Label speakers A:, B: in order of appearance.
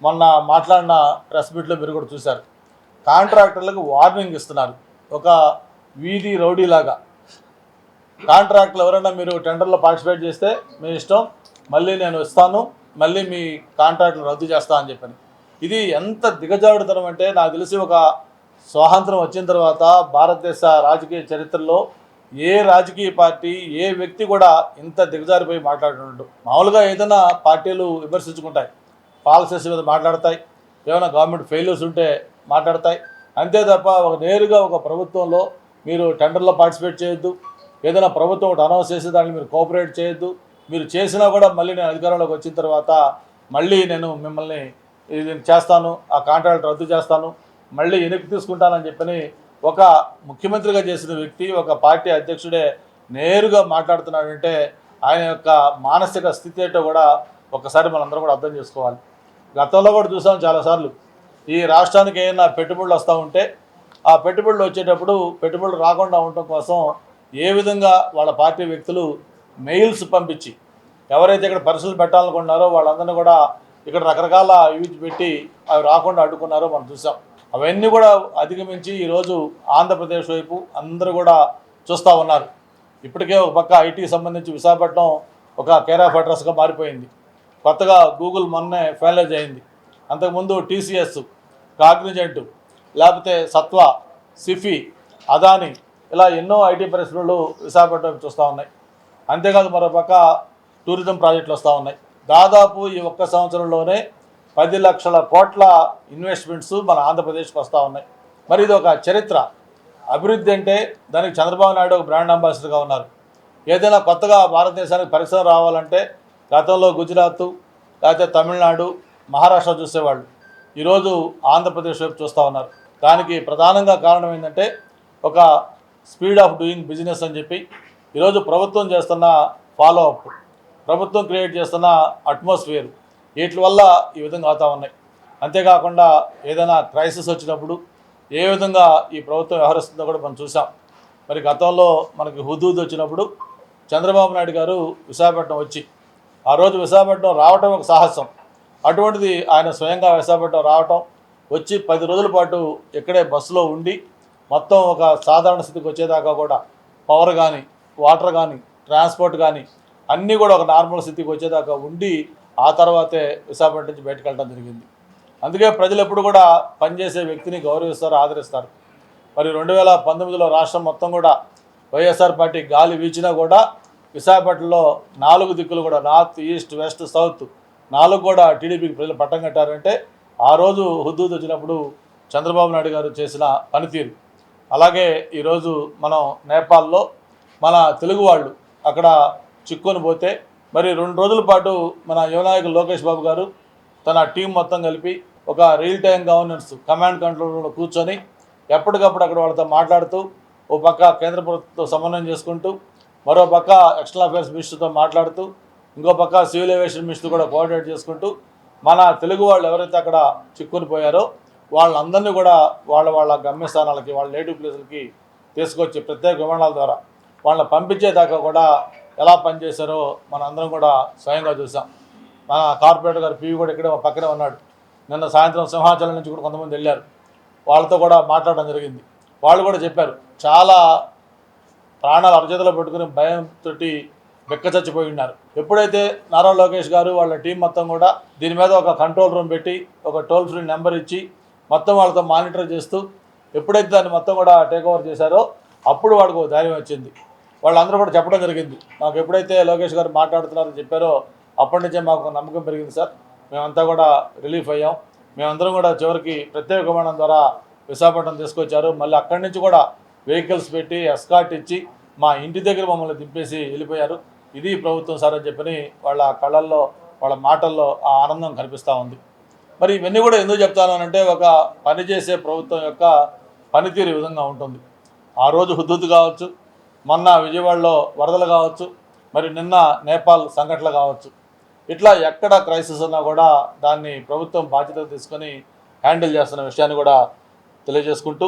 A: మొన్న మాట్లాడిన ప్రెస్ మీట్లో మీరు కూడా చూశారు. కాంట్రాక్టర్లకు వార్నింగ్ ఇస్తున్నారు. ఒక వీధి రౌడీలాగా కాంట్రాక్టర్లు ఎవరైనా మీరు టెండర్లో పార్టిసిపేట్ చేస్తే మీ ఇష్టం, మళ్ళీ నేను ఇస్తాను, మళ్ళీ మీ కాంట్రాక్టులు రద్దు చేస్తా అని చెప్పని. ఇది ఎంత దిగజారుడుతనం అంటే, నాకు తెలిసి ఒక స్వాతంత్రం వచ్చిన తర్వాత భారతదేశ రాజకీయ చరిత్రలో ఏ రాజకీయ పార్టీ, ఏ వ్యక్తి కూడా ఇంత దిగజారిపోయి మాట్లాడుతుంటాడు. మామూలుగా ఏదైనా పార్టీలు విమర్శించుకుంటాయి, పాలసీస్ మీద మాట్లాడతాయి, ఏమైనా గవర్నమెంట్ ఫెయిల్యూర్స్ ఉంటే మాట్లాడతాయి, అంతే తప్ప నేరుగా ఒక ప్రభుత్వంలో మీరు టెండర్లో పార్టిసిపేట్ చేయొద్దు, ఏదైనా ప్రభుత్వం ఒకటి అనౌన్స్ చేసి దాన్ని మీరు కోఆపరేట్ చేయొద్దు, మీరు చేసినా కూడా మళ్ళీ నేను అధికారంలోకి వచ్చిన తర్వాత మళ్ళీ నేను మిమ్మల్ని ఇది చేస్తాను, ఆ కాంట్రాక్ట్ రద్దు చేస్తాను, మళ్ళీ వెనక్కి తీసుకుంటానని చెప్పని ఒక ముఖ్యమంత్రిగా చేసిన వ్యక్తి, ఒక పార్టీ అధ్యక్షుడే నేరుగా మాట్లాడుతున్నాడంటే ఆయన యొక్క మానసిక స్థితి ఏంటో కూడా ఒకసారి మనందరం కూడా అర్థం చేసుకోవాలి. గతంలో కూడా చూసాం చాలాసార్లు, ఈ రాష్ట్రానికి ఏమైనా పెట్టుబడులు వస్తూ ఉంటే ఆ పెట్టుబడులు వచ్చేటప్పుడు పెట్టుబడులు రాకుండా ఉండటం కోసం ఏ విధంగా వాళ్ళ పార్టీ వ్యక్తులు మెయిల్స్ పంపించి ఎవరైతే ఇక్కడ పరిస్థితులు పెట్టాలనుకున్నారో వాళ్ళందరినీ కూడా ఇక్కడ రకరకాల యూజ్ పెట్టి అవి రాకుండా అడ్డుకున్నారో మనం చూసాం. అవన్నీ కూడా అధిగమించి ఈరోజు ఆంధ్రప్రదేశ్ వైపు అందరూ కూడా చూస్తూ ఉన్నారు. ఇప్పటికే ఒక పక్క ఐటీ సంబంధించి విశాఖపట్నం ఒక కేర్ ఆఫ్ అడ్రస్గా మారిపోయింది. కొత్తగా గూగుల్ మొన్నే ఫైనలైజ్ అయింది. అంతకుముందు టీసీఎస్, కాగ్నిజెంట్, లేకపోతే సత్వా, సిఫీ, అదాని, ఇలా ఎన్నో ఐటీ పరిశ్రమలు విశాఖపట్నం చూస్తూ ఉన్నాయి. అంతేకాదు మరోపక్క టూరిజం ప్రాజెక్టులు వస్తూ ఉన్నాయి. దాదాపు ఈ ఒక్క సంవత్సరంలోనే 10 లక్షల కోట్ల ఇన్వెస్ట్మెంట్స్ మన ఆంధ్రప్రదేశ్కి వస్తూ ఉన్నాయి. మరి ఇది ఒక చరిత్ర. అభివృద్ధి అంటే దానికి చంద్రబాబు నాయుడు ఒక బ్రాండ్ అంబాసిడర్గా ఉన్నారు. ఏదైనా కొత్తగా భారతదేశానికి పరిశ్రమ రావాలంటే గతంలో గుజరాత్, లేకపోతే తమిళనాడు, మహారాష్ట్ర చూసేవాళ్ళు, ఈరోజు ఆంధ్రప్రదేశ్ వైపు చూస్తూ ఉన్నారు. దానికి ప్రధానంగా కారణం ఏంటంటే ఒక స్పీడ్ ఆఫ్ డూయింగ్ బిజినెస్ అని చెప్పి ఈరోజు ప్రభుత్వం చేస్తున్న ఫాలో అప్, ప్రభుత్వం క్రియేట్ చేస్తున్న అట్మాస్ఫియర్, వీటి వల్ల ఈ విధంగా అవుతూ ఉన్నాయి. అంతేకాకుండా ఏదైనా క్రైసిస్ వచ్చినప్పుడు ఏ విధంగా ఈ ప్రభుత్వం వ్యవహరిస్తుందో కూడా మనం చూసాం. మరి గతంలో మనకి హుదూద్ వచ్చినప్పుడు చంద్రబాబు నాయుడు గారు విశాఖపట్నం వచ్చి, ఆ రోజు విశాఖపట్నం రావటం ఒక సాహసం. అటువంటిది ఆయన స్వయంగా విశాఖపట్నం రావటం, వచ్చి 10 రోజుల పాటు ఇక్కడే బస్సులో ఉండి మొత్తం ఒక సాధారణ స్థితికి వచ్చేదాకా కూడా పవర్ కానీ, వాటర్ కానీ, ట్రాన్స్పోర్ట్ కానీ అన్నీ కూడా ఒక నార్మల్ స్థితికి వచ్చేదాకా ఉండి ఆ తర్వాతే విశాఖపట్నం నుంచి బయటకు వెళ్ళడం జరిగింది. అందుకే ప్రజలు ఎప్పుడు కూడా పనిచేసే వ్యక్తిని గౌరవిస్తారు, ఆదరిస్తారు. మరి 2019లో రాష్ట్రం మొత్తం కూడా వైఎస్ఆర్ పార్టీ గాలి వీచినా కూడా విశాఖపట్నంలో 4 దిక్కులు కూడా నార్త్, ఈస్ట్, వెస్ట్, సౌత్ 4 కూడా టీడీపీకి ప్రజలు పట్టం కట్టారంటే ఆ రోజు హుద్దూద్ వచ్చినప్పుడు చంద్రబాబు నాయుడు గారు చేసిన పనితీరు. అలాగే ఈరోజు మనం నేపాల్లో మన తెలుగు వాళ్ళు అక్కడ చిక్కుని పోతే మరి 2 రోజుల పాటు మన యువనాయకులు లోకేష్ బాబు గారు తన టీం మొత్తం కలిపి ఒక రియల్ టైం గవర్నెన్స్ కమాండ్ కంట్రోల్లో కూర్చొని ఎప్పటికప్పుడు అక్కడ వాళ్ళతో మాట్లాడుతూ, ఓ పక్క కేంద్ర ప్రభుత్వంతో సమన్వయం చేసుకుంటూ, మరో పక్క ఎక్స్టర్నల్ అఫైర్స్ మినిస్టర్తో మాట్లాడుతూ, ఇంకో పక్క సివిల్ ఏవియేషన్ మినిస్టర్ కూడా కోఆర్డినేట్ చేసుకుంటూ మన తెలుగు వాళ్ళు ఎవరైతే అక్కడ చిక్కుని పోయారో వాళ్ళందరినీ కూడా వాళ్ళ గమ్యస్థానాలకి, వాళ్ళ నేటివ్ ప్లేసులకి తీసుకొచ్చి ప్రత్యేక విమానాల ద్వారా వాళ్ళని పంపించేదాకా కూడా ఎలా పనిచేశారో మనందరం కూడా స్వయంగా చూసాం. మన కార్పొరేటర్ గారు పివి కూడా ఇక్కడే పక్కనే ఉన్నాడు. నిన్న సాయంత్రం సింహాచలం నుంచి కూడా కొంతమంది వెళ్ళారు, వాళ్ళతో కూడా మాట్లాడడం జరిగింది. వాళ్ళు కూడా చెప్పారు, చాలా ప్రాణాలు అరచేతిలో పెట్టుకుని భయంతో బెక్క చచ్చిపోయి ఉన్నారు. ఎప్పుడైతే నారా లోకేష్ గారు వాళ్ళ టీం మొత్తం కూడా దీని మీద ఒక కంట్రోల్ రూమ్ పెట్టి ఒక టోల్ ఫ్రీ నెంబర్ ఇచ్చి మొత్తం వాళ్ళతో మానిటర్ చేస్తూ ఎప్పుడైతే దాన్ని మొత్తం కూడా టేక్ ఓవర్ చేశారో అప్పుడు వాడికి ఒక ధైర్యం వచ్చింది. వాళ్ళందరూ కూడా చెప్పడం జరిగింది, మాకు ఎప్పుడైతే లోకేష్ గారు మాట్లాడుతున్నారని చెప్పారో అప్పటి నుంచే మాకు నమ్మకం పెరిగింది సార్, మేమంతా కూడా రిలీఫ్ అయ్యాం, మేమందరం కూడా చివరికి ప్రత్యేక విమానం ద్వారా విశాఖపట్నం తీసుకొచ్చారు, మళ్ళీ అక్కడి నుంచి కూడా వెహికల్స్ పెట్టి ఎస్కార్ట్ ఇచ్చి మా ఇంటి దగ్గర మమ్మల్ని దింపేసి వెళ్ళిపోయారు. ఇది ప్రభుత్వం సార్ అని చెప్పని వాళ్ళ కళ్ళల్లో, వాళ్ళ మాటల్లో ఆ ఆనందం కనిపిస్తూ ఉంది. మరి ఇవన్నీ కూడా ఎందుకు చెప్తాను అంటే, ఒక పనిచేసే ప్రభుత్వం యొక్క పనితీరు ఈ విధంగా ఉంటుంది. ఆ రోజు హుద్దూద్ కావచ్చు, మొన్న విజయవాడలో వరదలు కావచ్చు, మరి నిన్న నేపాల్ సంఘటనలు కావచ్చు, ఇట్లా ఎక్కడ క్రైసిస్ ఉన్నా కూడా దాన్ని ప్రభుత్వం బాధ్యత తీసుకొని హ్యాండిల్ చేస్తున్న విషయాన్ని కూడా తెలియజేసుకుంటూ